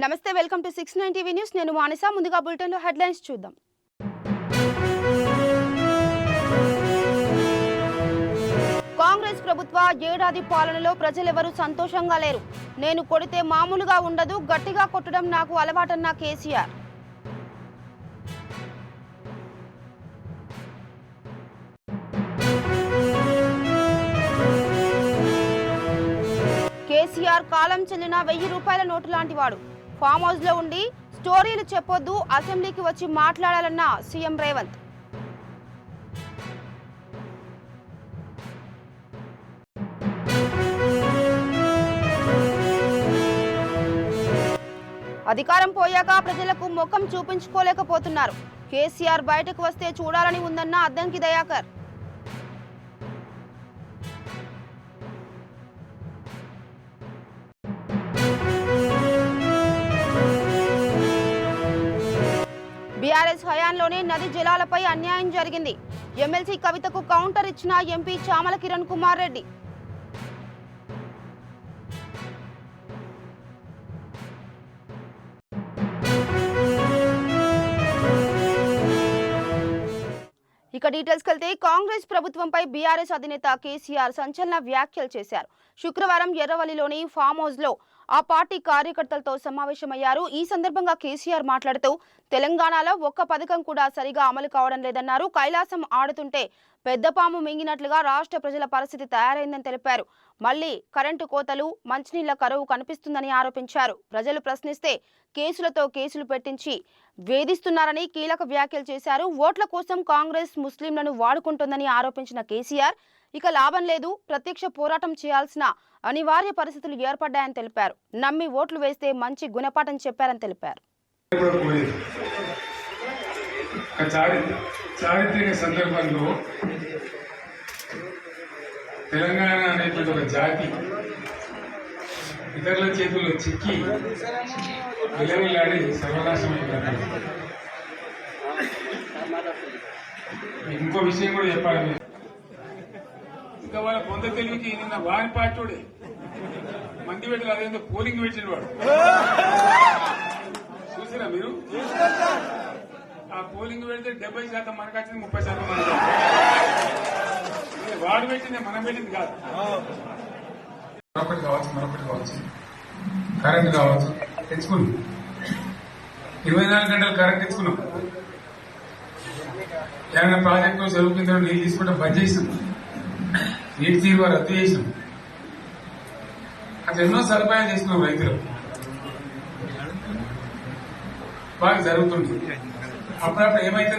నమస్తే, welcome to 69 TV news. నేను మానస. ముందుగా బులెటిన్ లో హెడ్లైన్స్ చూద్దాం. కాంగ్రెస్ ప్రభుత్వ ఏడాది పాలనలో ప్రజలెవరూ సంతోషంగా లేరు. నేను కొడితే మామూలుగా ఉండదు, గట్టిగా కొట్టడం నాకు అలవాటన్న కేసీఆర్. కేసీఆర్ కాలం చెల్లిన 1000 రూపాయల నోటు లాంటి వాడు. ఫామ్ హౌస్ లో ఉండి స్టోరీలు చెప్పొద్దు, అసెంబ్లీకి వచ్చి మాట్లాడాలన్న సీఎం రేవంత్. అధికారం పోయాక ప్రజలకు ముఖం చూపించుకోలేకపోతున్నారు. కేసీఆర్ బయటకు వస్తే చూడాలని ఉందన్న అద్దంకి దయాకర్. బీఆర్ఎస్ హయాంలోనే నది జలాలపై అన్యాయం జరిగింది. ఎమ్మెల్సీ కవితకు కౌంటర్ ఇచ్చిన ఎంపీ చామల కిరణ్ కుమార్ రెడ్డి. ఇక డీటెయిల్స్ కెళ్తే కాంగ్రెస్ ప్రభుత్వంపై బీఆర్ఎస్ అధినేత కేసీఆర్ సంచలన వ్యాఖ్యలు చేశారు. శుక్రవారం ఎర్రవల్లిలోని ఫామ్ హౌస్ లో ఆ పార్టీ కార్యకర్తలతో సమావేశమయ్యారు. ఈ సందర్భంగా కేసీఆర్ మాట్లాడుతూ తెలంగాణలో ఒక్క పథకం కూడా సరిగా అమలు కావడం లేదన్నారు. కైలాసం ఆడుతుంటే పెద్దపాము మింగినట్లుగా రాష్ట్ర ప్రజల పరిస్థితి తయారైందని తెలిపారు. మళ్లీ కరెంటు కోతలు, మంచినీళ్ల కరువు కనిపిస్తుందని ఆరోపించారు. ప్రజలు ప్రశ్నిస్తే కేసులతో కేసులు పెట్టించి వేధిస్తున్నారని కీలక వ్యాఖ్యలు చేశారు. ఓట్ల కోసం కాంగ్రెస్ ముస్లింలను వాడుకుంటోందని ఆరోపించిన కేసీఆర్ ఇక లాభం లేదు, ప్రత్యక్ష పోరాటం చేయాల్సిన అనివార్య పరిస్థితులు ఏర్పడ్డాయని తెలిపారు. నమ్మి ఓట్లు వేస్తే మంచి గుణపాఠం చెప్పారని తెలిపారు. చారిత్రక సందర్భంలో తెలంగాణ అనేటువంటి ఒక జాతి ఇతరుల చేతుల్లో చిక్కి విలవిల్లాడి సర్వనాశమైపోయింది. ఇంకో విషయం కూడా చెప్పాలి మీరు. ఇంకా వాళ్ళ పొంద తెలివికి నిన్న వాని పార్టీడే మంది పెట్టారు, అదేందో పోలింగ్ పెట్టిన వాడు చూసిరా మీరు. ఆ పోలింగ్ పెడితే 70% మనకు వచ్చింది, 30% మనకు. వాడు పెట్టింది మనం పెట్టింది కాదు. మరొకటి కావచ్చు, కరెంట్ కావచ్చు, తెచ్చుకున్నాం. 24 గంటలు కరెంట్ తెచ్చుకున్నాం. ఏమైనా ప్రాజెక్టు చెరువు కింద నీళ్ళు తీసుకుంటే బంద్ చేసినాం, నీటి తీరువ రద్దు చేసినాం. అట్లా ఎన్నో సదుపాయాలు చేస్తున్నాం. రైతులు బాగా జరుగుతుంది. అప్పుడప్పుడు ఏమైతే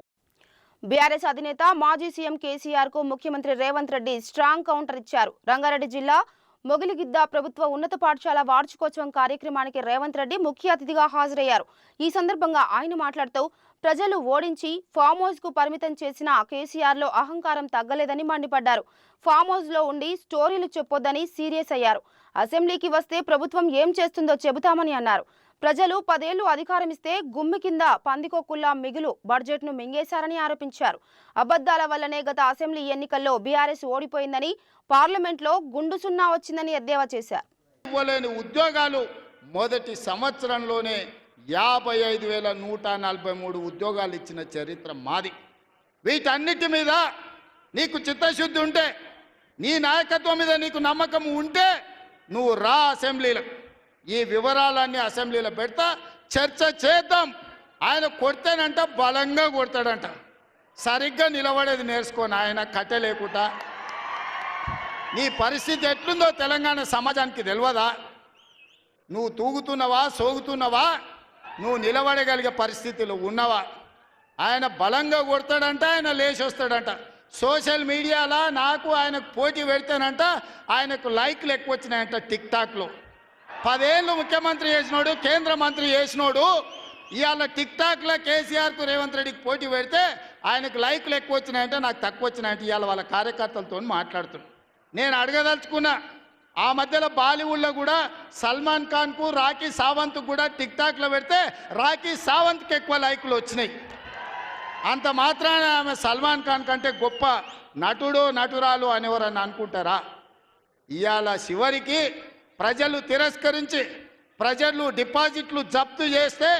బీఆర్ఎస్ అధినేత మాజీ సీఎం కేసీఆర్ కు ముఖ్యమంత్రి రేవంత్ రెడ్డి స్ట్రాంగ్ కౌంటర్ ఇచ్చారు. రంగారెడ్డి జిల్లా మొగిలిగిద్ద ప్రభుత్వ ఉన్నత పాఠశాల వార్షికోత్సవం కార్యక్రమానికి రేవంత్ రెడ్డి ముఖ్య అతిథిగా హాజరయ్యారు. ఈ సందర్భంగా ఆయన మాట్లాడుతూ ప్రజలు ఓడించి ఫామ్ హౌస్ కు పరిమితం చేసిన కేసీఆర్ లో అహంకారం తగ్గలేదని మండిపడ్డారు. ఫామ్ హౌస్ లో ఉండి స్టోరీలు చెప్పొద్దని సీరియస్ అయ్యారు. అసెంబ్లీకి వస్తే ప్రభుత్వం ఏం చేస్తుందో చెబుతామని అన్నారు. ప్రజలు 10 ఏళ్లు అధికారం ఇస్తే గుమ్మి కింద పందికొక్కుల్లా మిగులు బడ్జెట్ ను మింగేశారని ఆరోపించారు. అబద్దాల వల్లనే గత అసెంబ్లీ ఎన్నికల్లో బీఆర్ఎస్ ఓడిపోయిందని, పార్లమెంట్ లో గుండు సున్నా వచ్చిందని ఎద్దేవా చేశారు. ఉద్యోగాలు మొదటి సంవత్సరంలోనే 55,143 ఉద్యోగాలు ఇచ్చిన చరిత్ర మాది. వీటన్నిటి మీద నీకు చిత్తశుద్ధి ఉంటే, నీ నాయకత్వం మీద నీకు నమ్మకం ఉంటే నువ్వు రా అసెంబ్లీలో. ఈ వివరాలన్నీ అసెంబ్లీలో పెడతా, చర్చ చేద్దాం. ఆయన కొడితేనంట బలంగా కొడతాడంట. సరిగ్గా నిలబడేది నేర్చుకొని ఆయన కట్టె లేకుండా. నీ పరిస్థితి ఎట్లుందో తెలంగాణ సమాజానికి తెలియదా? నువ్వు తూగుతున్నావా, సోగుతున్నావా, నువ్వు నిలబడగలిగే పరిస్థితిలో ఉన్నవా? ఆయన బలంగా కొడతాడంట, ఆయన లేచి వస్తాడంట. సోషల్ మీడియాలో నాకు ఆయనకు పోటీ పెడితేనంట ఆయనకు లైక్లు ఎక్కువ వచ్చినాయంట. టిక్ టాక్లో 10 ఏళ్ళు ముఖ్యమంత్రి చేసినోడు, కేంద్ర మంత్రి చేసినోడు ఇవాళ టిక్ టాక్లో కేసీఆర్కు రేవంత్ రెడ్డికి పోటీ పెడితే ఆయనకు లైక్లు ఎక్కువ వచ్చినాయంటే నాకు తక్కువ వచ్చినాయంటే ఇవాళ వాళ్ళ కార్యకర్తలతో మాట్లాడుతున్నాను. నేను అడగదలుచుకున్నా, ఆ మధ్యలో బాలీవుడ్లో కూడా సల్మాన్ ఖాన్కు, రాఖీ సావంత్కు కూడా టిక్ టాక్లో పెడితే రాఖీ సావంత్కి ఎక్కువ లైక్లు వచ్చినాయి. అంత మాత్రాన ఆమె సల్మాన్ ఖాన్ కంటే గొప్ప నటుడు నటురాలు అనేవారని అనుకుంటారా? ఇవాళ చివరికి ప్రజలు తిరస్కరించి ప్రజలు డిపాజిట్లు జప్తు చేస్తే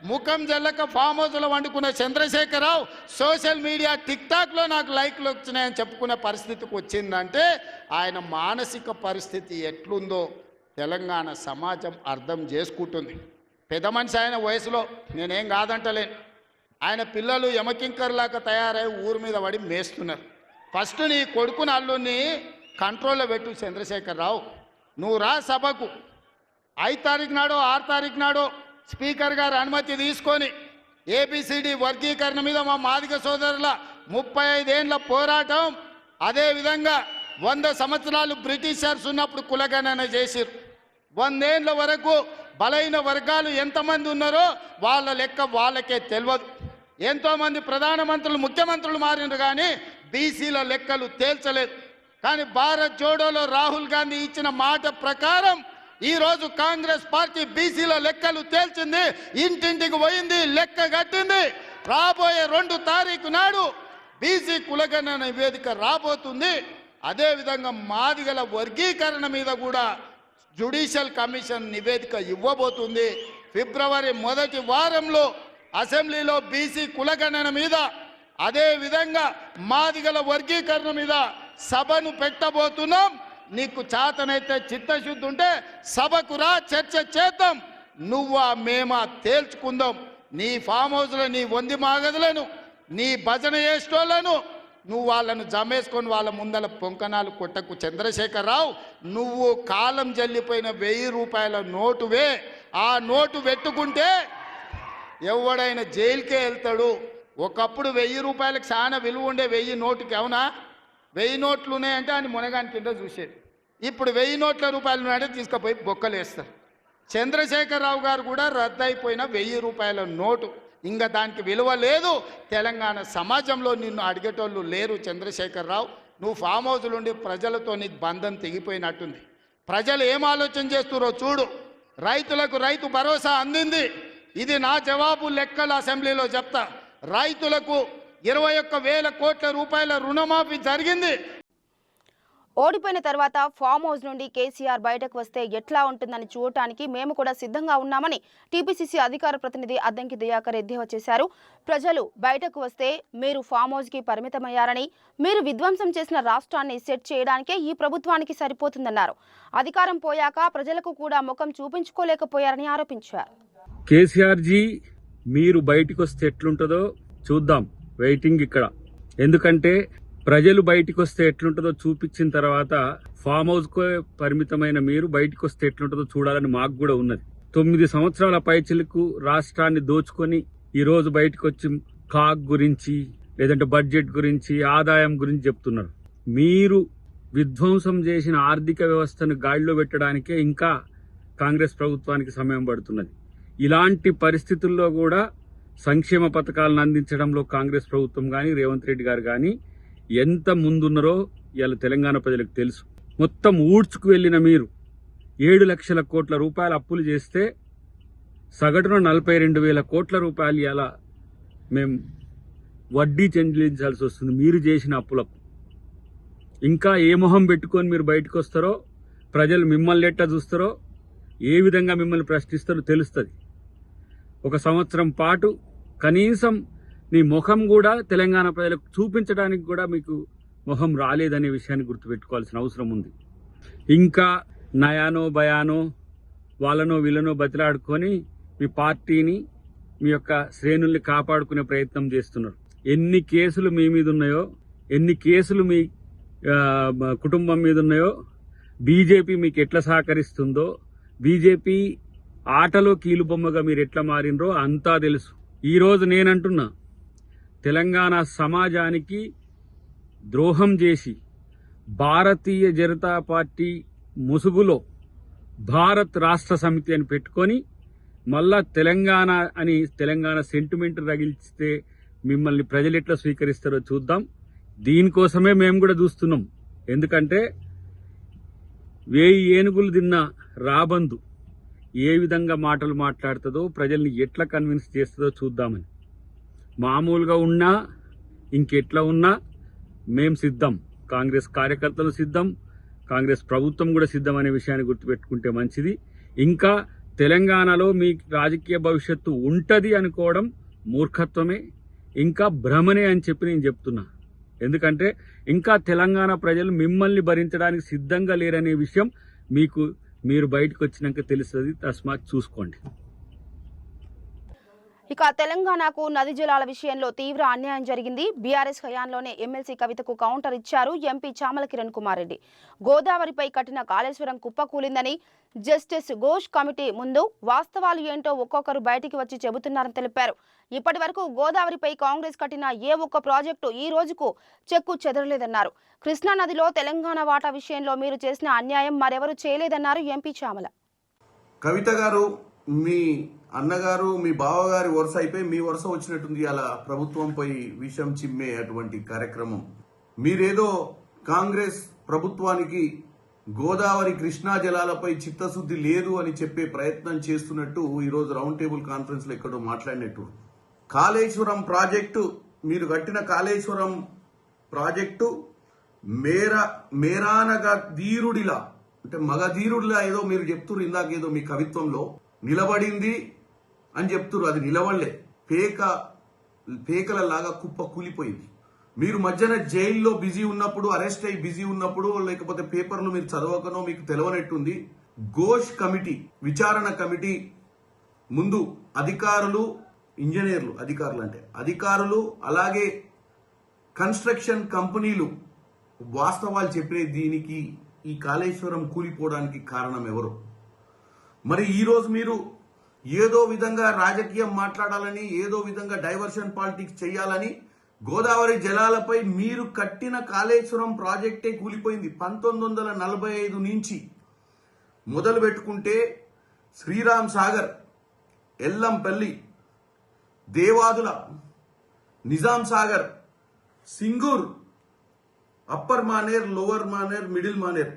ముఖం జల్లక ఫామ్ హౌస్లో వండుకున్న చంద్రశేఖరరావు సోషల్ మీడియా టిక్టాక్లో నాకు లైక్లు వచ్చినాయని చెప్పుకునే పరిస్థితికి వచ్చిందంటే ఆయన మానసిక పరిస్థితి ఎట్లుందో తెలంగాణ సమాజం అర్థం చేసుకుంటుంది. పెద్ద మనిషి ఆయన వయసులో, నేనేం కాదంటలేను. ఆయన పిల్లలు యమకింకర్లాగా తయారై ఊరి మీద పడి మేస్తున్నారు. ఫస్ట్ నీ కొడుకుని అల్లుని కంట్రోల్లో పెట్టు చంద్రశేఖరరావు. నువ్వు రా సభకు 5 తారీఖు నాడో 6 తారీఖు నాడో స్పీకర్ గారు అనుమతి తీసుకొని ఏబిసిడి వర్గీకరణ మీద మా మాదిగ సోదరుల 35 ఏండ్ల పోరాటం, అదేవిధంగా 100 సంవత్సరాలు బ్రిటిషర్స్ ఉన్నప్పుడు కులగణన చేసిరు. 100 ఏండ్ల వరకు బలైన వర్గాలు ఎంతమంది ఉన్నారో వాళ్ళ లెక్క వాళ్ళకే తెలియదు. ఎంతోమంది ప్రధానమంత్రులు ముఖ్యమంత్రులు మారినారు కానీ బీసీల లెక్కలు తేల్చలేదు. కానీ భారత్ జోడోలో రాహుల్ గాంధీ ఇచ్చిన మాట ప్రకారం ఈరోజు కాంగ్రెస్ పార్టీ బీసీల లెక్కలు తేల్చింది, ఇంటింటికి పోయింది, లెక్క కట్టింది. రాబోయే 2 తారీఖు నాడు బీసీ కులగణన నివేదిక రాబోతుంది. అదేవిధంగా మాదిగల వర్గీకరణ మీద కూడా జ్యుడిషియల్ కమిషన్ నివేదిక ఇవ్వబోతుంది. ఫిబ్రవరి 1వ వారంలో అసెంబ్లీలో బీసీ కులగణన మీద, అదేవిధంగా మాదిగల వర్గీకరణ మీద సభను పెట్టబోతున్నాం. నీకు చేతనైతే చిత్తశుద్ధి ఉంటే సభకు రా, చర్చ చేద్దాం. నువ్వా మేమా తేల్చుకుందాం. నీ ఫామ్ హౌస్లో నీ వంది మాగదులను, నీ భజన చేసేటోళ్లను నువ్వు వాళ్ళను జమేసుకొని వాళ్ళ ముందల పొంకనాలు కొట్టకు చంద్రశేఖరరావు. నువ్వు కాలం జల్లిపోయిన 1000 రూపాయల నోటువే. ఆ నోటు పెట్టుకుంటే ఎవడైనా జైలుకే వెళ్తాడు. ఒకప్పుడు 1000 రూపాయలకు చాలా విలువ ఉండే 1000 నోటుకి. అవునా? 1000 నోట్లు ఉన్నాయంటే అని మునగాని కింద చూసేది. ఇప్పుడు 1000 నోట్ల రూపాయలు ఉన్నాయంటే తీసుకుపోయి బొక్కలేస్తారు. చంద్రశేఖరరావు గారు కూడా రద్దయిపోయిన 1000 రూపాయల నోటు, ఇంకా దానికి విలువ లేదు. తెలంగాణ సమాజంలో నిన్ను అడిగేటోళ్ళు లేరు చంద్రశేఖరరావు. నువ్వు ఫామ్ హౌస్లో ఉండి ప్రజలతో నీకు బంధం తెగిపోయినట్టుంది. ప్రజలు ఏం ఆలోచన చేస్తున్నారో చూడు. రైతులకు రైతు భరోసా అందింది. ఇది నా జవాబు, లెక్కలు అసెంబ్లీలో చెప్తా. రైతులకు 21,000 కోట్ల రూపాయల రుణమాఫీ జరిగింది. ఓడిపోయిన తర్వాత ఫామ్ హౌస్ నుండి కేసీఆర్ బయటకు వస్తే ఎట్లా ఉంటుందని చూడటానికి మేము కూడా సిద్ధంగా ఉన్నామని టీపీసీసీ అధికార ప్రతినిధి అద్దంకి దయాకర్ ఎద్దేవా చేశారు. ప్రజలు బయటకు వస్తే మీరు ఫామ్ హౌస్కి పరిమితమయ్యారని, మీరు విధ్వంసం చేసిన రాష్ట్రాన్ని సెట్ చేయడానికే ఈ ప్రభుత్వానికి సరిపోతుందన్నారు. అధికారం పోయాక ప్రజలకు కూడా ముఖం చూపించుకోలేకపోయారని ఆరోపించారు. కేసీఆర్ జీ, మీరు బయటికి వస్తే ఎట్లుంటుందో చూద్దాం. వెయిటింగ్ ఇక్కడ. ఎందుకంటే ప్రజలు బయటికి వస్తే ఎట్లుంటుందో చూపించిన తర్వాత ఫామ్ హౌస్కు పరిమితమైన మీరు బయటికి వస్తే ఎట్లుంటుందో చూడాలని మాకు కూడా ఉన్నది. 9 సంవత్సరాల పైచిలకు రాష్ట్రాన్ని దోచుకొని ఈరోజు బయటకు వచ్చి కాగ్ గురించి, లేదంటే బడ్జెట్ గురించి, ఆదాయం గురించి చెప్తున్నారు. మీరు విధ్వంసం చేసిన ఆర్థిక వ్యవస్థను గాడిలో పెట్టడానికే ఇంకా కాంగ్రెస్ ప్రభుత్వానికి సమయం పడుతున్నది. ఇలాంటి పరిస్థితుల్లో కూడా సంక్షేమ పథకాలను అందించడంలో కాంగ్రెస్ ప్రభుత్వం కానీ, రేవంత్ రెడ్డి గారు కానీ ఎంత ముందున్నారో ఇవాళ తెలంగాణ ప్రజలకు తెలుసు. మొత్తం ఊడ్చుకు వెళ్ళిన మీరు 7 లక్షల కోట్ల రూపాయల అప్పులు చేస్తే సగటున 42,000 కోట్ల రూపాయలు ఇవాళ మేము వడ్డీ చెల్లించాల్సి వస్తుంది మీరు చేసిన అప్పులకు. ఇంకా ఏ మొహం పెట్టుకొని మీరు బయటకు వస్తారో, ప్రజలు మిమ్మల్ని ఎట్లా చూస్తారో, ఏ విధంగా మిమ్మల్ని ప్రశ్నిస్తారో తెలుస్తుంది. 1 సంవత్సరం పాటు కనీసం నీ ముఖం కూడా తెలంగాణ ప్రజలకు చూపించడానికి కూడా మీకు ముఖం రాలేదనే విషయాన్ని గుర్తుపెట్టుకోవాల్సిన అవసరం ఉంది. ఇంకా నయానో భయానో వాళ్ళనో వీళ్ళనో బతిలాడుకొని మీ పార్టీని, మీ యొక్క శ్రేణుల్ని కాపాడుకునే ప్రయత్నం చేస్తున్నారు. ఎన్ని కేసులు మీ మీద ఉన్నాయో, ఎన్ని కేసులు మీ కుటుంబం మీద ఉన్నాయో, బీజేపీ మీకు ఎట్లా సహకరిస్తుందో, బీజేపీ ఆటలో కీలుబొమ్మగా మీరు ఎట్లా మారినరో అంతా తెలుసు. ఈరోజు నేనంటున్నా, తెలంగాణ సమాజానికి ద్రోహం చేసి భారతీయ జనతా పార్టీ ముసుగులో భారత్ రాష్ట్ర సమితి అని పెట్టుకొని మళ్ళా తెలంగాణ అని తెలంగాణ సెంటిమెంట్ రగిలిస్తే మిమ్మల్ని ప్రజలు ఎట్లా స్వీకరిస్తారో చూద్దాం. దీనికోసమే మేము కూడా చూస్తున్నాం. ఎందుకంటే 1000 ఏనుగులు తిన్న రాబందు ఏ విధంగా మాటలు మాట్లాడుతుందో, ప్రజల్ని ఎట్లా కన్విన్స్ చేస్తుందో చూద్దామని. మామూలుగా ఉన్నా ఇంకెట్లా ఉన్నా మేం సిద్ధం. కాంగ్రెస్ కార్యకర్తలు సిద్ధం, కాంగ్రెస్ ప్రభుత్వం కూడా సిద్ధం అనే విషయాన్ని గుర్తుపెట్టుకుంటే మంచిది. ఇంకా తెలంగాణలో మీ రాజకీయ భవిష్యత్తు ఉంటది అనుకోవడం మూర్ఖత్వమే, ఇంకా భ్రమనే అని చెప్పి నేను చెప్తున్నా. ఎందుకంటే ఇంకా తెలంగాణ ప్రజలు మిమ్మల్ని భరించడానికి సిద్ధంగా లేరనే విషయం మీరు బయటకు వచ్చినాక తెలుస్తుంది. తస్మాత్ చూసుకోండి. ఇక తెలంగాణకు నది జలాల విషయంలో తీవ్ర అన్యాయం జరిగింది. బీఆర్ఎస్ హయాంలోనే ఎమ్మెల్సీ కవితకు కౌంటర్ ఇచ్చారు ఎంపీ చామల కిరణ్ కుమార్ రెడ్డి. గోదావరిపై కట్టిన కాళేశ్వరం కుప్పకూలిందని జస్టిస్ ఘోష్ కమిటీ ముందు వాస్తవాలు ఏంటో ఒక్కొక్కరు బయటికి వచ్చి చెబుతున్నారని తెలిపారు. ఇప్పటి వరకు గోదావరిపై కాంగ్రెస్ కట్టిన ఏ ఒక్క ప్రాజెక్టు ఈ రోజుకు చెక్కు చెదరలేదన్నారు. కృష్ణా నదిలో తెలంగాణ వాటా విషయంలో మీరు చేసిన అన్యాయం మరెవరు చేయలేదన్నారు ఎంపీ చామల. కవిత గారు, మీ అన్నగారు, మీ బావగారి వరుస అయిపోయి మీ వరుస వచ్చినట్టుంది అలా ప్రభుత్వంపై విషం చిమ్మే అటువంటి కార్యక్రమం. మీరేదో కాంగ్రెస్ ప్రభుత్వానికి గోదావరి కృష్ణా జలాలపై చిత్తశుద్ధి లేదు అని చెప్పే ప్రయత్నం చేస్తున్నట్టు ఈరోజు రౌండ్ టేబుల్ కాన్ఫరెన్స్ లో ఎక్కడో మాట్లాడినట్టు. కాళేశ్వరం ప్రాజెక్టు, మీరు కట్టిన కాళేశ్వరం ప్రాజెక్టు మేరానగా ధీరుడిలా, అంటే మగధీరుడిలా ఏదో మీరు చెప్తున్నారు. ఇందాక ఏదో మీ కవిత్వంలో నిలబడింది అని చెప్తున్నారు. అది నిలబడలే, పేకల లాగా కుప్ప కూలిపోయింది. మీరు మధ్యన జైల్లో బిజీ ఉన్నప్పుడు, అరెస్ట్ అయ్యి బిజీ ఉన్నప్పుడు, లేకపోతే పేపర్లు మీరు చదవకనో మీకు తెలవనట్టుంది. ఘోష్ కమిటీ, విచారణ కమిటీ ముందు అధికారులు, ఇంజనీర్లు, అధికారులు అలాగే కన్స్ట్రక్షన్ కంపెనీలు వాస్తవాలు చెప్పే దీనికి, ఈ కాళేశ్వరం కూలిపోవడానికి కారణం ఎవరు? మరి ఈరోజు మీరు ఏదో విధంగా రాజకీయం మాట్లాడాలని, ఏదో విధంగా డైవర్షన్ పాలిటిక్స్ చేయాలని గోదావరి జలాలపై మీరు కట్టిన కాళేశ్వరం ప్రాజెక్టే కూలిపోయింది. 1945 నుంచి మొదలు పెట్టుకుంటే Sriram Sagar, Yellampalli, Devadula, Nizam Sagar, Singur, upper Maner, lower Maner, middle Maner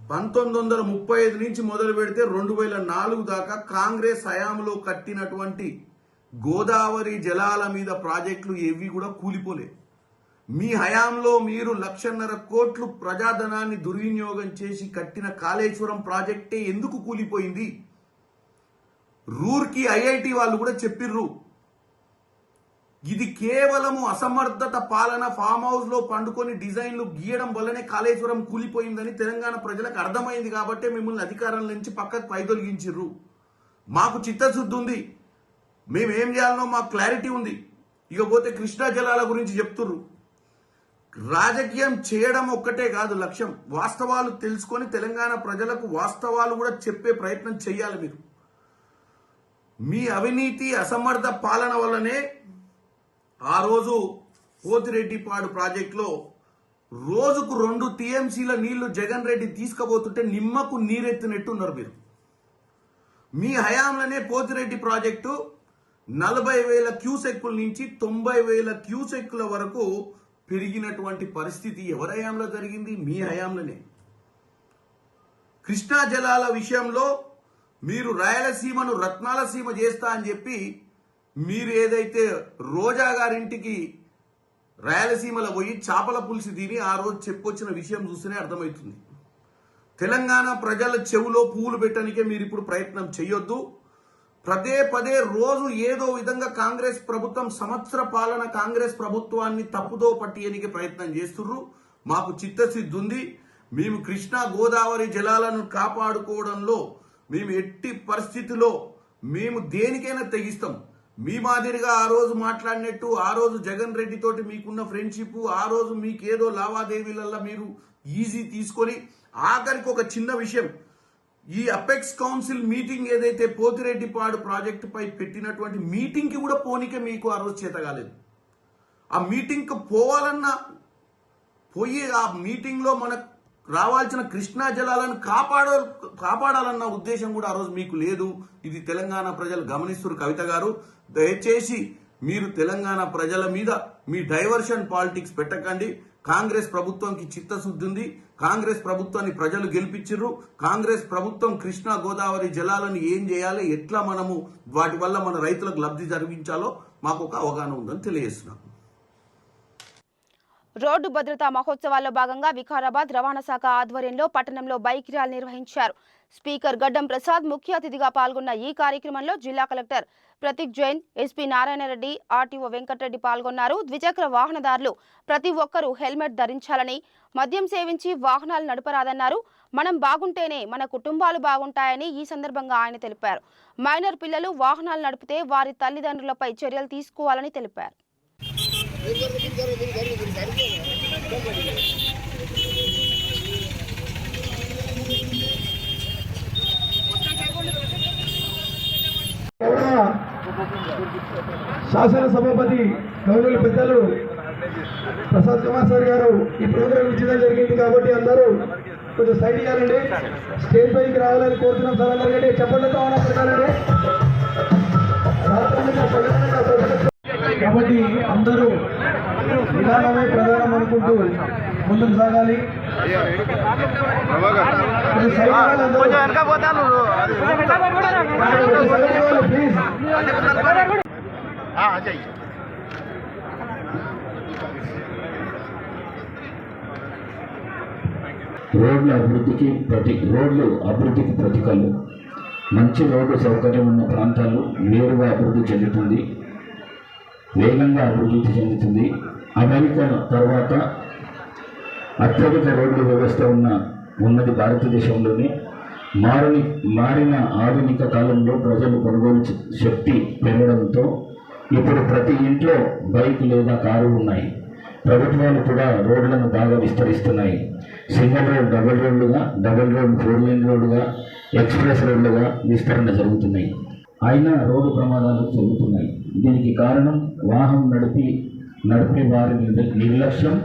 1935 నుంచి మొదలు పెడితే 2004 దాకా కాంగ్రెస్ హయాంలో కట్టినటువంటి గోదావరి జలాల మీద ప్రాజెక్టులు ఏవి కూడా కూలిపోలే. మీ హయాంలో మీరు 1.5 కోట్లు ప్రజాధనాన్ని దుర్వినియోగం చేసి కట్టిన కాళేశ్వరం ప్రాజెక్టే ఎందుకు కూలిపోయింది? రూర్కి ఐఐటి వాళ్ళు కూడా చెప్పిర్రు, ఇది కేవలము అసమర్థత పాలన, ఫామ్ హౌస్ లో పండుకొని డిజైన్లు గీయడం వల్లనే కాళేశ్వరం కూలిపోయిందని తెలంగాణ ప్రజలకు అర్థమైంది. కాబట్టి మిమ్మల్ని అధికారం నుంచి పక్కకు పైదొలగించిర్రు. మాకు చిత్తశుద్ధి ఉంది, మేమేం చేయాలనో మాకు క్లారిటీ ఉంది. ఇకపోతే కృష్ణా జలాల గురించి చెప్తుర్రు. రాజకీయం చేయడం ఒక్కటే కాదు లక్ష్యం, వాస్తవాలు తెలుసుకొని తెలంగాణ ప్రజలకు వాస్తవాలు కూడా చెప్పే ప్రయత్నం చేయాలి. మీరు మీ అవినీతి, అసమర్థ పాలన వల్లనే ఆ రోజు పోతిరెడ్డిపాడు ప్రాజెక్టులో రోజుకు 2 టీఎంసీల నీళ్లు జగన్ రెడ్డి తీసుకుపోతుంటే నిమ్మకు నీరెత్తినట్టున్నారు మీరు. మీ హయాంలోనే పోతిరెడ్డి ప్రాజెక్టు 40,000 క్యూసెక్కుల నుంచి 90,000 క్యూసెక్కుల వరకు పెరిగినటువంటి పరిస్థితి ఎవరి హయాంలో జరిగింది? మీ హయాంలోనే. కృష్ణా జలాల విషయంలో మీరు రాయలసీమను రత్నాల సీమ చేస్తా అని చెప్పి మీరు ఏదైతే రోజా గారింటికి రాయలసీమలో పోయి చేపల పులుసు తిని ఆ రోజు చెప్పొచ్చిన విషయం చూస్తేనే అర్థమవుతుంది. తెలంగాణ ప్రజల చెవులో పువ్వులు పెట్టడానికే మీరు ఇప్పుడు ప్రయత్నం చేయొద్దు. పదే రోజు ఏదో విధంగా కాంగ్రెస్ ప్రభుత్వం సంవత్సర పాలన కాంగ్రెస్ ప్రభుత్వాన్ని తప్పుదో పట్టియనికి ప్రయత్నం చేస్తుర్రు. మాకు చిత్తశుద్ధి ఉంది. మేము కృష్ణా గోదావరి జలాలను కాపాడుకోవడంలో మేము ఎట్టి పరిస్థితిలో మేము దేనికైనా తెగిస్తాం. మీ మాదిరిగా ఆ రోజు మాట్లాడినట్టు, ఆ రోజు జగన్ రెడ్డి తోటి మీకున్న ఫ్రెండ్షిప్, ఆ రోజు మీకేదో లావాదేవీలల్లో మీరు ఈజీ తీసుకొని, ఆఖరికి ఒక చిన్న విషయం, ఈ అపెక్స్ కౌన్సిల్ మీటింగ్ ఏదైతే పోతిరెడ్డిపాడు ప్రాజెక్టు పై పెట్టినటువంటి మీటింగ్ కి కూడా పోనీకే మీకు ఆ రోజు చేత కాలేదు. ఆ మీటింగ్ కు పోవాలన్నా పోయి ఆ మీటింగ్ లో మనకు రావాల్సిన కృష్ణా జలాలను కాపాడాలన్న ఉద్దేశం కూడా ఆ రోజు మీకు లేదు. ఇది తెలంగాణ ప్రజలు గమనిస్తున్నారు. కవిత గారు, దయచేసి మీరు తెలంగాణ ప్రజల మీద మీ డైవర్షన్ పాలిటిక్స్ పెట్టకండి. కాంగ్రెస్ ప్రభుత్వానికి చిత్తశుద్ధి ఉంది. కాంగ్రెస్ ప్రభుత్వాన్ని ప్రజలు గెలిపించారు. కాంగ్రెస్ ప్రభుత్వం కృష్ణా గోదావరి జలాలను ఏం చేయాలి, ఎట్లా మనము వాటి వల్ల మన రైతులకు లబ్ధి జరిగించాలో మాకు ఒక అవగాహన ఉందని తెలియజేస్తున్నాం. రోడ్డు భద్రతా మహోత్సవాల్లో భాగంగా వికారాబాద్ రవాణా శాఖ ఆధ్వర్యంలో పట్టణంలో బైక్ ర్యాలీ నిర్వహించారు. స్పీకర్ గడ్డం ప్రసాద్ ముఖ్య అతిథిగా పాల్గొన్న ఈ కార్యక్రమంలో జిల్లా collector Prateek Jain, SP Narayanareddy, RTO Venkatareddy పాల్గొన్నారు. ద్విచక్ర వాహనదారులు ప్రతి ఒక్కరూ హెల్మెట్ ధరించాలని, మద్యం సేవించి వాహనాలు నడపరాదన్నారు. మనం బాగుంటేనే మన కుటుంబాలు బాగుంటాయని ఈ సందర్భంగా ఆయన తెలిపారు. మైనర్ పిల్లలు వాహనాలు నడిపితే వారి తల్లిదండ్రులపై చర్యలు తీసుకోవాలని తెలిపారు. శాసనసభాపతి గౌరవ పెద్దలు ప్రసాద్ కుమార్ సార్ గారు ఈ ప్రోగ్రాం ఇచ్చడం జరిగింది కాబట్టి అందరూ కొంచెం సైడ్ ఇవ్వాలండి. స్టేజ్ పైకి రావాలని కోరుతున్నాం సార్. అందరికంటే చెప్పండితో ప్రకారండి. కాబట్టి అందరూ నిదానమే ప్రధానం అనుకుంటూ ముందుకు సాగాలి. ప్లీజ్ రోడ్లు అభివృద్ధికి ప్రతీకలు. మంచి రోడ్డు సౌకర్యం ఉన్న ప్రాంతాలు నేరుగా అభివృద్ధి చెందుతుంది, వేగంగా అభివృద్ధి చెందుతుంది. అమెరికా తర్వాత అత్యధిక రోడ్డు వ్యవస్థ ఉన్నది భారతదేశంలోనే. మారిన ఆధునిక కాలంలో ప్రజలు కొనుగోలు శక్తి పెరగడంతో ఇప్పుడు ప్రతి ఇంట్లో బైక్ లేదా కారు ఉన్నాయి. ప్రభుత్వాలు కూడా రోడ్లను బాగా విస్తరిస్తున్నాయి. సింగిల్ రోడ్, డబుల్ రోడ్లుగా, డబుల్ రోడ్ 4 లేన్ రోడ్డుగా, ఎక్స్ప్రెస్ రోడ్లుగా విస్తరణ జరుగుతున్నాయి. అయినా రోడ్డు ప్రమాదాలు జరుగుతున్నాయి. దీనికి కారణం వాహనం నడిపే వారి నిర్లక్ష్యం.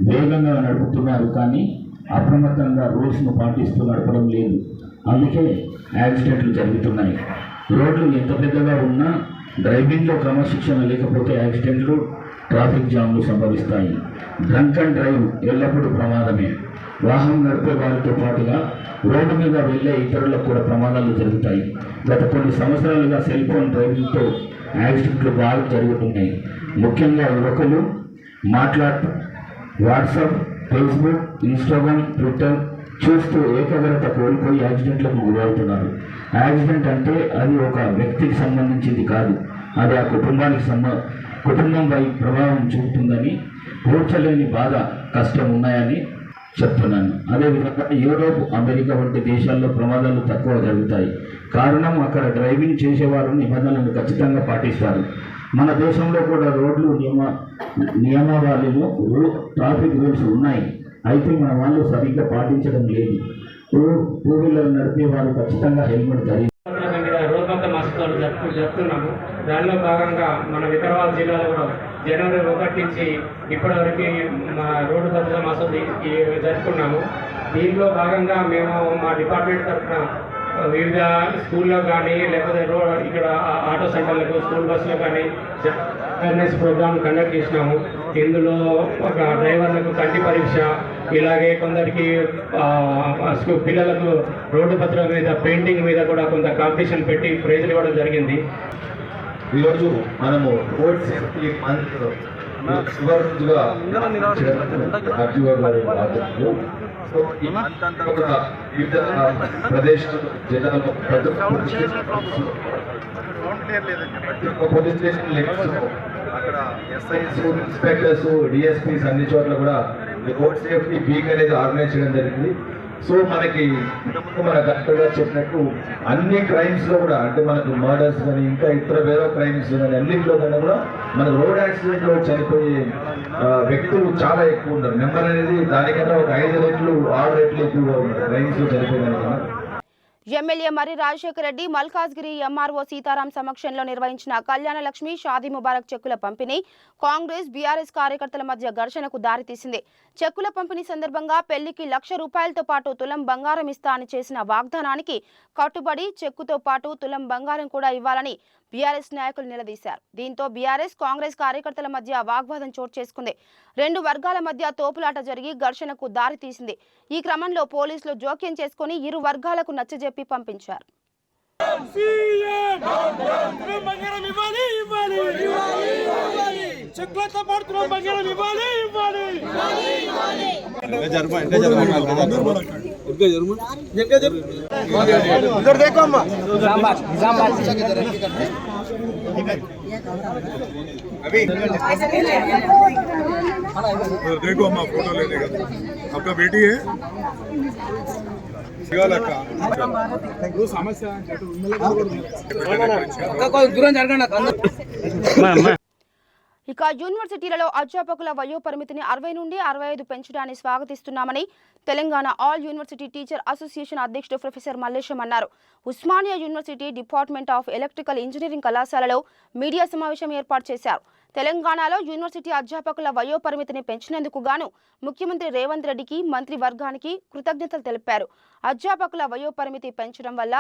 వేగంగా నడుపుతున్నారు కానీ అప్రమత్తంగా రూల్స్ను పాటిస్తూ నడపడం లేదు. అందుకే యాక్సిడెంట్లు జరుగుతున్నాయి. రోడ్లు ఎంత పెద్దగా ఉన్నా డ్రైవింగ్లో క్రమశిక్షణ లేకపోతే యాక్సిడెంట్లు, ట్రాఫిక్ జామ్లు సంభవిస్తాయి. డ్రంక్ అండ్ డ్రైవ్ ఎల్లప్పుడూ ప్రమాదమే. వాహనం నడిపే వారితో పాటుగా రోడ్డు మీద వెళ్ళే ఇతరులకు కూడా ప్రమాదాలు జరుగుతాయి. గత కొన్ని సంవత్సరాలుగా సెల్ ఫోన్ డ్రైవింగ్తో యాక్సిడెంట్లు బాగా జరుగుతున్నాయి. ముఖ్యంగా యువకులు వాట్సాప్, ఫేస్బుక్, ఇన్స్టాగ్రామ్, ట్విట్టర్ చూస్తూ ఏకాగ్రత కోల్పోయి యాక్సిడెంట్లకు గురవుతున్నారు. యాక్సిడెంట్ అంటే అది ఒక వ్యక్తికి సంబంధించింది కాదు, అది ఆ కుటుంబంపై ప్రభావం చూపుతుందని, పూడ్చలేని బాధ, కష్టం ఉన్నాయని చెప్తున్నాను. అదేవిధంగా యూరోప్, అమెరికా వంటి దేశాల్లో ప్రమాదాలు తక్కువ జరుగుతాయి. కారణం అక్కడ డ్రైవింగ్ చేసేవారు నిబంధనలను ఖచ్చితంగా పాటిస్తారు. మన దేశంలో కూడా రోడ్లు నియమావళిలో ట్రాఫిక్ రూల్స్ ఉన్నాయి. అయితే మన వాళ్ళు సరిగ్గా పాటించడం లేదు. టూ వీలర్ నడిపే వాళ్ళు ఖచ్చితంగా హెల్మెట్ ధరించాలి. రోడ్ భద్రతా మాసోత్సవాలు జరుపుతున్నాము. దానిలో భాగంగా మన వికారాబాద్ జిల్లాలో కూడా జనవరి 1 నుంచి ఇప్పటివరకు మా రోడ్డు భద్రతా మాసోత్సవం జరుపుకున్నాము. దీనిలో భాగంగా మేము మా డిపార్ట్మెంట్ తరఫున వివిధ స్కూల్లో కానీ లేకపోతే ఇక్కడ ఆటో సెంటర్లకు, స్కూల్ బస్సులో కానీ అవేర్నెస్ ప్రోగ్రామ్ కండక్ట్ చేసినాము. ఇందులో ఒక డ్రైవర్లకు కంటి పరీక్ష, ఇలాగే కొందరికి పిల్లలకు రోడ్డు భద్రత మీద, పెయింటింగ్ మీద కూడా కొంత కాంపిటీషన్ పెట్టి ప్రైజులు ఇవ్వడం జరిగింది. ఈరోజు మనము రోడ్ సేఫ్టీ మంత్ చివరిగా ఈ మంత్ అంతా కూడా వివిధ ప్రదేశాలు, జిల్లాలో ప్రతి ఒక్క పోలీస్ స్టేషన్ లిమిట్స్, అక్కడ ఎస్ఐస్, ఇన్స్పెక్టర్స్, డిఎస్పీస్ అన్ని చోట్ల కూడా రోడ్ సేఫ్టీ వీక్ అనేది ఆర్గనైజ్ చేయడం జరిగింది. సో మనకి మన డాక్టర్ గారు చెప్పినట్టు అన్ని క్రైమ్స్ లో కూడా, అంటే మనకు మర్డర్స్ కానీ ఇంకా ఇతర వేరే క్రైమ్స్ కానీ అన్నింటిలో కన్నా కూడా మన రోడ్ యాక్సిడెంట్ లో చనిపోయే వ్యక్తులు చాలా ఎక్కువ ఉన్నారు. నెంబర్ అనేది దానికన్నా ఒక 5 రెట్లు 6 రెట్లు ఎక్కువగా ఉన్నారు క్రైమ్స్ లో చనిపోయేదానికన్నా. ఎమ్మెల్యే మర్రి రాజశేఖర రెడ్డి మల్కాజ్గిరి ఎంఆర్ఓ సీతారాం సమక్షంలో నిర్వహించిన కళ్యాణ లక్ష్మి, షాదీ ముబారక్ చెక్కుల పంపిణీ కాంగ్రెస్ బీఆర్ఎస్ కార్యకర్తల మధ్య ఘర్షణకు దారితీసింది. చెక్కుల పంపిణీ సందర్భంగా పెళ్లికి ₹1,00,000 పాటు తులం బంగారం ఇస్తా అని చేసిన వాగ్దానానికి కట్టుబడి చెక్కుతో పాటు తులం బంగారం కూడా ఇవ్వాలని బీఆర్ఎస్ నాయకులు నిలదీశారు. దీంతో బీఆర్ఎస్ కాంగ్రెస్ కార్యకర్తల మధ్య వాగ్వాదం చోటు చేసుకుంది. 2 వర్గాల మధ్య తోపులాట జరిగి ఘర్షణకు దారితీసింది. ఈ క్రమంలో పోలీసులు జోక్యం చేసుకుని ఇరు వర్గాలకు నచ్చజెప్పి పంపించారు. देखो अम्मा फोटो लेने का आपका बेटी है ఇక యూనివర్సిటీలలో అధ్యాపకుల వయో పరిమితిని 60 నుండి 65 పెంచడాన్ని స్వాగతిస్తున్నామని Telangana all university teacher association అధ్యక్షుడు ప్రొఫెసర్ మల్లేశం అన్నారు. Osmania university department of electrical engineering కళాశాలలో మీడియా సమావేశం ఏర్పాటు చేశారు. తెలంగాణలో యూనివర్సిటీ అధ్యాపకుల వయో పరిమితిని పెంచినందుకు గాను ముఖ్యమంత్రి రేవంత్ రెడ్డికి మంత్రి వర్గానికి కృతజ్ఞతలు తెలిపారు. అధ్యాపకుల వయో పరిమితి పెంచడం వల్ల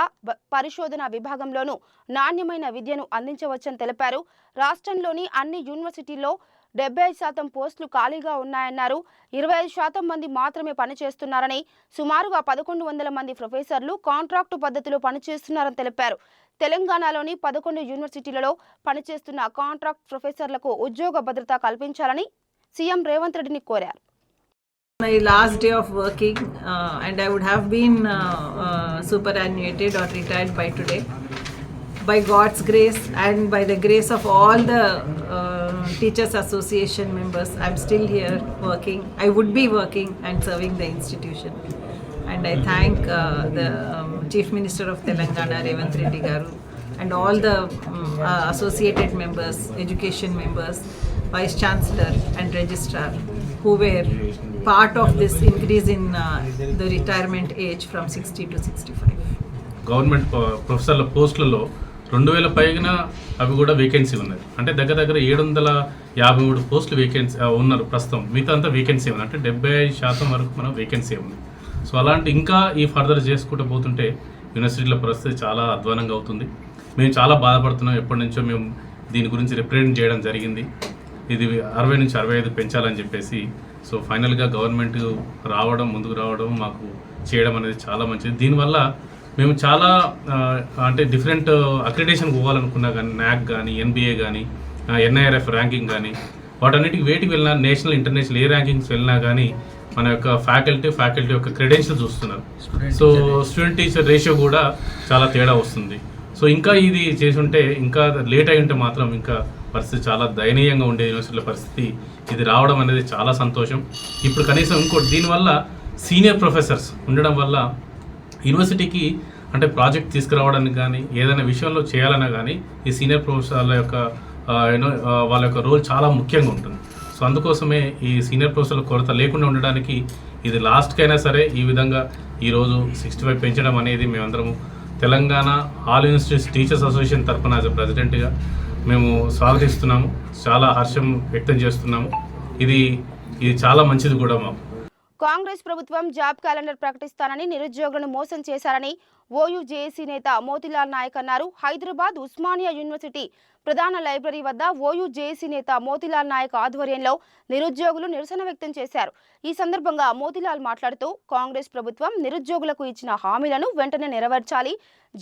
పరిశోధన విభాగంలోనూ నాణ్యమైన విద్యను అందించవచ్చని తెలిపారు. రాష్ట్రంలోని అన్ని యూనివర్సిటీల్లో 75% పోస్టులు ఖాళీగా ఉన్నాయన్నారు. 25% మంది మాత్రమే పనిచేస్తున్నారని, సుమారుగా 1100 మంది ప్రొఫెసర్లు కాంట్రాక్టు పద్ధతిలో పనిచేస్తున్నారని తెలిపారు. తెలంగాణలోని 11 యూనివర్సిటీలలో పనిచేస్తున్న కాంట్రాక్ట్ ప్రొఫెసర్లకు ఉద్యోగ భద్రత కల్పించాలని సీఎం రేవంత్ రెడ్డిని కోరారు. My last day of working and I would have been superannuated or retired by today. By God's grace and by the grace of all the Teachers Association members, I'm still here working. I would be working and serving the institution. And I thank the Chief Minister of Telangana, Revanth Reddy Garu, and all the associated members, education members, Vice Chancellor and Registrar who were part of this increase in the retirement age from 60 to 65. Government ప్రొఫెసర్ల పోస్టులలో 2000 పైన అవి కూడా vacancy ఉన్నాయి. అంటే దగ్గర 753 పోస్టులు vacancy ఉన్నారు ప్రస్తుతం. మిగతా అంతా వేకెన్సీ ఉంది. అంటే 75% వరకు మనం వేకెన్సీ ఉంది. సో అలాంటి ఇంకా ఈ ఫర్దర్ చేసుకుంటూ పోతుంటే యూనివర్సిటీల పరిస్థితి చాలా అధ్వానంగా అవుతుంది. మేము చాలా బాధపడుతున్నాం. ఎప్పటి నుంచో మేము దీని గురించి రిప్రజెంట్ చేయడం జరిగింది. ఇది 60 నుంచి 65 పెంచాలని చెప్పేసి. సో ఫైనల్గా గవర్నమెంట్ ముందుకు రావడం మాకు చేయడం అనేది చాలా మంచిది. దీనివల్ల మేము చాలా అంటే డిఫరెంట్ అక్రిడేషన్కి పోవాలనుకున్నా కానీ NAAC కానీ NBA కానీ NIRF ర్యాంకింగ్ కానీ వాటన్నిటికి వేటికి వెళ్ళినా నేషనల్ ఇంటర్నేషనల్ ఏ ర్యాంకింగ్స్ వెళ్ళినా కానీ మన యొక్క ఫ్యాకల్టీ యొక్క క్రెడెన్షియల్ చూస్తున్నారు. సో స్టూడెంట్ టీచర్ రేషియో కూడా చాలా తేడా వస్తుంది. సో ఇంకా ఇది చేసి ఉంటే ఇంకా లేట్ అయి ఉంటే మాత్రం ఇంకా పరిస్థితి చాలా దయనీయంగా ఉండే యూనివర్సిటీల పరిస్థితి. ఇది రావడం అనేది చాలా సంతోషం. ఇప్పుడు కనీసం ఇంకోటి దీనివల్ల సీనియర్ ప్రొఫెసర్స్ ఉండడం వల్ల యూనివర్సిటీకి అంటే ప్రాజెక్ట్ తీసుకురావడానికి కానీ ఏదైనా విషయంలో చేయాలన్నా కానీ ఈ సీనియర్ ప్రొఫెసర్ల యొక్క వాళ్ళ యొక్క రోల్ చాలా ముఖ్యంగా ఉంటుంది. సో అందుకోసమే ఈ సీనియర్ ప్రొఫెసర్ల కొరత లేకుండా ఉండడానికి ఇది లాస్ట్కైనా సరే ఈ విధంగా ఈరోజు 65 పెంచడం అనేది మేమందరము Telangana all universities teachers association తరఫున యాజ్ ఎ ప్రెసిడెంట్గా మేము స్వాగతిస్తున్నాము. చాలా హర్షం వ్యక్తం చేస్తున్నాము. ఇది చాలా మంచిది కూడా మాకు. కాంగ్రెస్ ప్రభుత్వం జాబ్ క్యాలెండర్ ప్రకటిస్తానని నిరుద్యోగులను మోసం చేశారని ఓయూ జేఏసీ నేత మోతీలాల్ నాయక్ అన్నారు. హైదరాబాద్ ఉస్మానియా యూనివర్సిటీ ప్రధాన లైబ్రరీ వద్ద ఓయూ జేఏసీ నేత మోతీలాల్ నాయక్ ఆధ్వర్యంలో నిరుద్యోగులు నిరసన వ్యక్తం చేశారు. ఈ సందర్భంగా మోతీలాల్ మాట్లాడుతూ కాంగ్రెస్ ప్రభుత్వం నిరుద్యోగులకు ఇచ్చిన హామీలను వెంటనే నెరవేర్చాలి,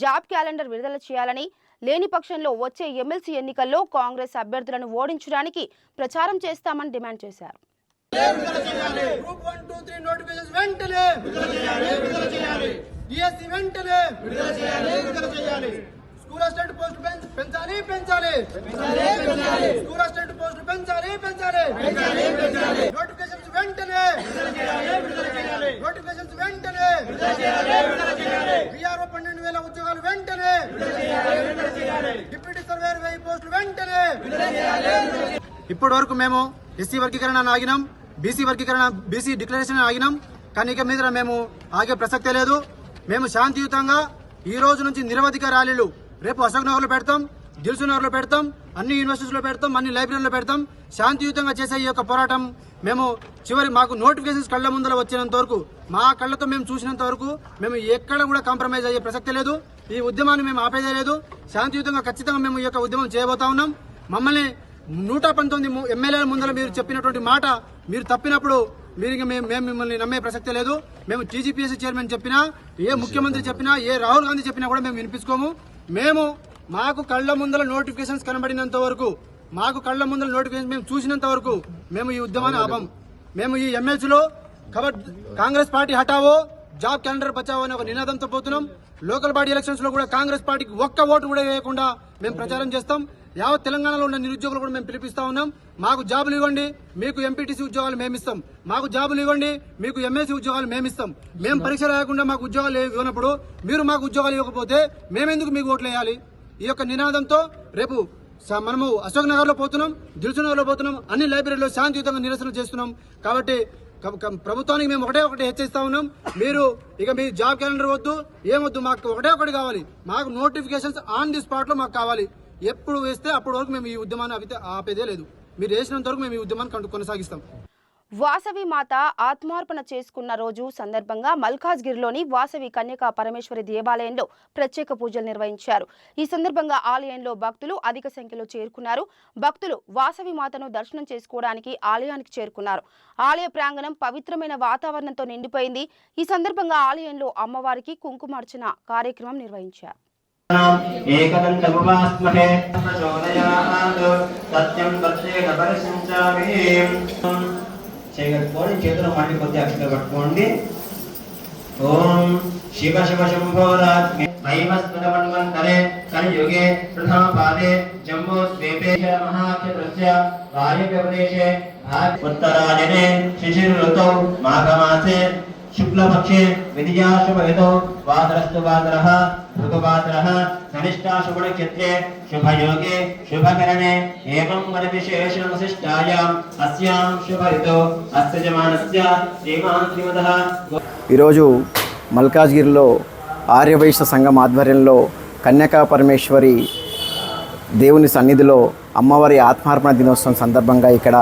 జాబ్ క్యాలెండర్ విడుదల చేయాలని, లేని పక్షంలో వచ్చే ఎమ్మెల్సీ ఎన్నికల్లో కాంగ్రెస్ అభ్యర్థులను ఓడించడానికి ప్రచారం చేస్తామని డిమాండ్ చేశారు. గ్రూప్ 1, 2, 3 నోటిఫికేషన్స్ వెంటనే విడుదల చేయాలి. డిఎస్సి వెంటనే విడుదల చేయాలి. స్కూల్ అసిస్టెంట్ పోస్టులు పెంచాలి. స్కూల్ అసిస్టెంట్ పోస్టులు పెంచాలి. నోటిఫికేషన్స్ వెంటనే విఆర్ఓ 12,000 ఉద్యోగాలు వెంటనే, డిప్యూటీ సర్వేయర్ 1000 పోస్టులు వెంటనే. ఇప్పటి వరకు మేము ఎస్సీ వర్గీకరణ ఆగినాం, బీసీ డిక్లరేషన్ ఆగినాం. కానీ ఇక మీద మేము ఆగే ప్రసక్తే లేదు. మేము శాంతియుతంగా ఈ రోజు నుంచి నిరవధిక ర్యాలీలు రేపు అశోక్ నగర్ లో పెడతాం, దిల్సు నగర్ లో పెడతాం, అన్ని యూనివర్సిటీలో పెడతాం, అన్ని లైబ్రరీలో పెడతాం. శాంతియుతంగా చేసే ఈ యొక్క పోరాటం మేము మాకు నోటిఫికేషన్స్ కళ్ల ముందర వచ్చినంత వరకు, మా కళ్లతో మేము చూసినంత వరకు మేము ఎక్కడ కూడా కాంప్రమైజ్ అయ్యే ప్రసక్తే లేదు. ఈ ఉద్యమాన్ని మేము ఆపేదే లేదు. శాంతియుతంగా ఖచ్చితంగా మేము ఈ యొక్క ఉద్యమం చేయబోతా ఉన్నాం. మమ్మల్ని 119 ఎమ్మెల్యేల ముందర మీరు చెప్పినటువంటి మాట మీరు తప్పినప్పుడు మేము మిమ్మల్ని నమ్మే ప్రసక్తే లేదు. మేము టీజీపీఎస్సీ చైర్మన్ చెప్పినా, ఏ ముఖ్యమంత్రి చెప్పినా, ఏ రాహుల్ గాంధీ చెప్పినా కూడా మేము వినిపించుకోము. మాకు కళ్ల ముందర నోటిఫికేషన్స్ కనబడినంత వరకు మాకు కళ్ళ ముందర నోటిఫికేషన్ మేము చూసినంత వరకు మేము ఈ ఉద్యమాన్ని ఆపం. మేము ఈ ఎమ్మెల్సీలో కాంగ్రెస్ పార్టీ హటావో జాబ్ క్యాలెండర్ బచావో అనే ఒక నినాదంతో పోతున్నాం. లోకల్ బాడీ ఎలక్షన్స్ లో కూడా కాంగ్రెస్ పార్టీకి ఒక్క ఓటు కూడా వేయకుండా మేము ప్రచారం చేస్తాం. యావత్ తెలంగాణలో ఉన్న నిరుద్యోగులు కూడా మేము పిలిపిస్తా ఉన్నాం. మాకు జాబులు ఇవ్వండి, మీకు ఎంపీటీసీ ఉద్యోగాలు మేమిస్తాం. మాకు జాబులు ఇవ్వండి, మీకు ఎంఎస్సీ ఉద్యోగాలు మేమిస్తాం. మేము పరీక్ష రాయకుండా మాకు ఉద్యోగాలు ఇవ్వనప్పుడు మీరు మాకు ఉద్యోగాలు ఇవ్వకపోతే మేమెందుకు మీకు ఓట్లు వేయాలి? ఈ యొక్క నినాదంతో రేపు మనము అశోక్ నగర్ లో పోతున్నాం, దిల్సుఖ్ నగర్ లో పోతున్నాం, అన్ని లైబ్రరీలో శాంతియుతంగా నిరసన చేస్తున్నాం. కాబట్టి ప్రభుత్వానికి మేము ఒకటే హెచ్చరిస్తా ఉన్నాం. మీరు ఇక మీ జాబ్ క్యాలెండర్ వద్దు, ఏమొద్దు, మాకు ఒకటి కావాలి. మాకు నోటిఫికేషన్స్ ఆన్ ది స్పాట్ లో మాకు కావాలి. ఎప్పుడు వేస్తే అప్పటి వరకు మేము ఈ ఉద్యమాన్ని ఆపేదే లేదు. మీరు వేసినంత వరకు మేము ఈ ఉద్యమాన్ని కొనసాగిస్తాం. వాసవి మాత ఆత్మార్పణ చేసుకున్న రోజు సందర్భంగా మల్కాజ్గిరిలోని వాసవి కన్యకా పరమేశ్వరి దేవాలయంలో ప్రత్యేక పూజలు నిర్వహించారు. ఈ సందర్భంగా ఆలయంలో భక్తులు అధిక సంఖ్యలో చేరుకున్నారు. భక్తులు వాసవి మాతను దర్శనం చేసుకోవడానికి ఆలయానికి చేరుకున్నారు. ఆలయ ప్రాంగణం పవిత్రమైన వాతావరణంతో నిండిపోయింది. ఈ సందర్భంగా ఆలయంలో అమ్మవారికి కుంకుమార్చన కార్యక్రమం నిర్వహించారు. చేయగలుగుకోండి. చేతులు మళ్ళీ కొద్ది అక్షత పట్టుకోండి. ఓం శివ శివ శంభోరాజ్ఞే మహిమస్మృతమన్వంతరే కలియుగే ప్రథమ పాదే జంబూ ద్వీపే మహాక్షత్రస్య వాయువ్యప్రదేశే ఉత్తరాయణే శిశిర ఋతౌ మాఘమాసే శుక్లపక్షే విధియా శుభహితో వాదరస్తు వాదరః భృగువాదరః ధనిష్టా శుభనక్షత్రే శుభయోగే శుభకరణే ఏవం వరవిశేషణమశిష్టాయాం అస్యాం శుభహితో అస్య జమానస్య శ్రీమాన్ శ్రీమతః. ఈరోజు మల్కాజ్గిరిలో ఆర్యవైశ్య సంఘం ఆధ్వర్యంలో కన్యకా పరమేశ్వరి దేవుని సన్నిధిలో అమ్మవారి ఆత్మార్పణ దినోత్సవం సందర్భంగా ఇక్కడ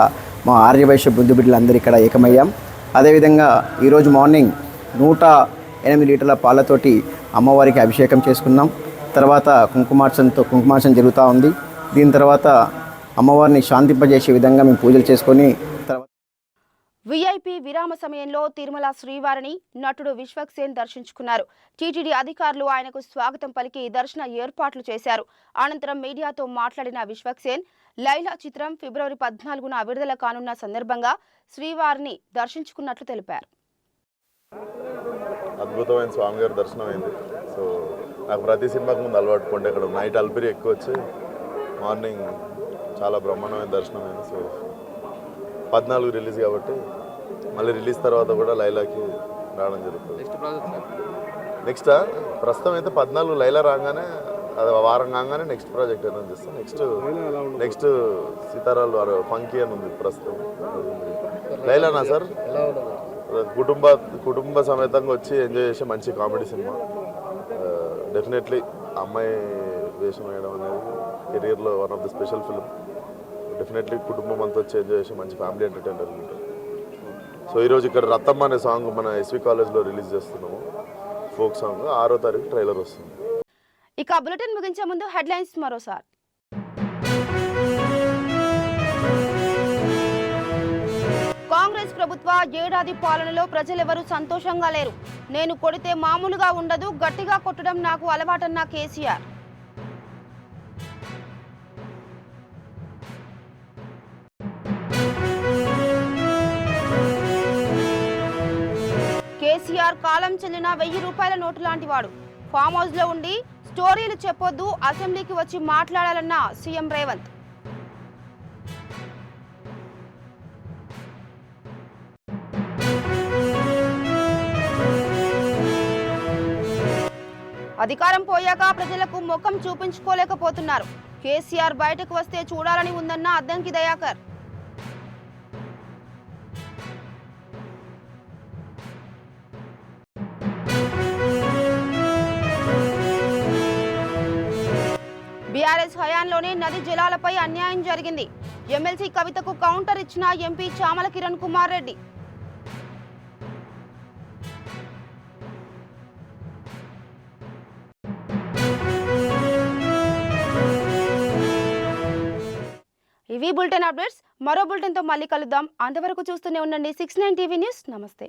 మా ఆర్యవైశ్య బృందు బిడ్డలందరూ ఇక్కడ ఏకమయ్యాం. అదేవిధంగా ఈరోజు మార్నింగ్ 108 లీటర్ల పాలతోటి అమ్మవారికి అభిషేకం చేసుకున్నాం. తర్వాత కుంకుమార్చన జరుగుతూ ఉంది. దీని తర్వాత అమ్మవారిని శాంతింపజేసే విధంగా మేము పూజలు చేసుకొని వీఐపీ విరామ సమయంలో తిరుమల శ్రీవారిని నటుడు విశ్వక్సేన్ దర్శించుకున్నారు. టీటీడీ అధికారులు ఆయనకు స్వాగతం పలికి దర్శన ఏర్పాట్లు చేశారు. అనంతరం మీడియాతో మాట్లాడిన విశ్వక్సేన్ లైలా చిత్రం ఫిబ్రవరి 14న విడుదల కానున్న సందర్భంగా శ్రీవారిని దర్శించుకున్నట్లు తెలిపారు. అద్భుతమైన స్వామివారి దర్శనం అయింది. సో నాకు ప్రతి సినిమాకి ముందు అలవాటు కొంటే ఇక్కడ నైట్ అల్పిరి ఎక్కువ వచ్చి మార్నింగ్ చాలా బ్రహ్మాండమైన దర్శనం అయింది. సో 14 రిలీజ్ కాబట్టి మళ్ళీ రిలీజ్ తర్వాత కూడా లైలాకి రావడం జరుగుతుంది. నెక్స్ట్ ప్రస్తుతం అయితే 14 లైలా రాగానే అది వారం కాగానే నెక్స్ట్ ప్రాజెక్ట్ ఏదైనా చేస్తాం. నెక్స్ట్ సీతారాలు ఫంకీ అని ఉంది ప్రస్తుతం. లైలానా సార్ కుటుంబ సమేతంగా వచ్చి ఎంజాయ్ చేసే మంచి కామెడీ సినిమా. డెఫినెట్లీ అమ్మాయి వేషం వేయడం అనేది కెరియర్లో one of the special film. Definitely కుటుంబం అంతా వచ్చి ఎంజాయ్ చేసే మంచి ఫ్యామిలీ ఎంటర్టైనర్ ఉంటుంది. సో ఈరోజు ఇక్కడ రత్తమ్మ అనే సాంగ్ మన ఎస్వి కాలేజ్లో రిలీజ్ చేస్తున్నాము. ఫోక్ సాంగ్ 6వ తారీఖు ట్రైలర్ వస్తుంది. ఇక బులెటిన్ ముగించే ముందు హెడ్లైన్స్ మరోసారి. కాంగ్రెస్ ప్రభుత్వ ఏడాది పాలనలో ప్రజలెవరూ సంతోషంగా లేరు. నేను కొడితే మామూలుగా ఉండదు, గట్టిగా కొట్టడం నాకు అలవాటన్న కేసీఆర్. కేసీఆర్ కాలం చెల్లిన 1000 రూపాయల నోటు లాంటివాడు. ఫామ్ హౌస్ లో ఉండి స్టోరీలు చెప్పొద్దు, అసెంబ్లీకి వచ్చి మాట్లాడాలన్న సీఎం రేవంత్. అధికారం పోయాక ప్రజలకు ముఖం చూపించుకోలేకపోతున్నారు. కేసీఆర్ బయటకు వస్తే చూడాలని ఉందన్న అద్దంకి దయాకర్. బీఆర్ఎస్ హయాంలోనే నది జలాలపై అన్యాయం జరిగింది. ఎమ్మెల్సీ కవితకు కౌంటర్ ఇచ్చిన ఎంపీ చామల కిరణ్ కుమార్ రెడ్డి. ఇవి బులెటిన్ అప్డేట్స్. మరో బులెటిన్తో మళ్ళీ కలుద్దాం. అంతవరకు చూస్తూనే ఉండండి 69 టీవీ న్యూస్. నమస్తే.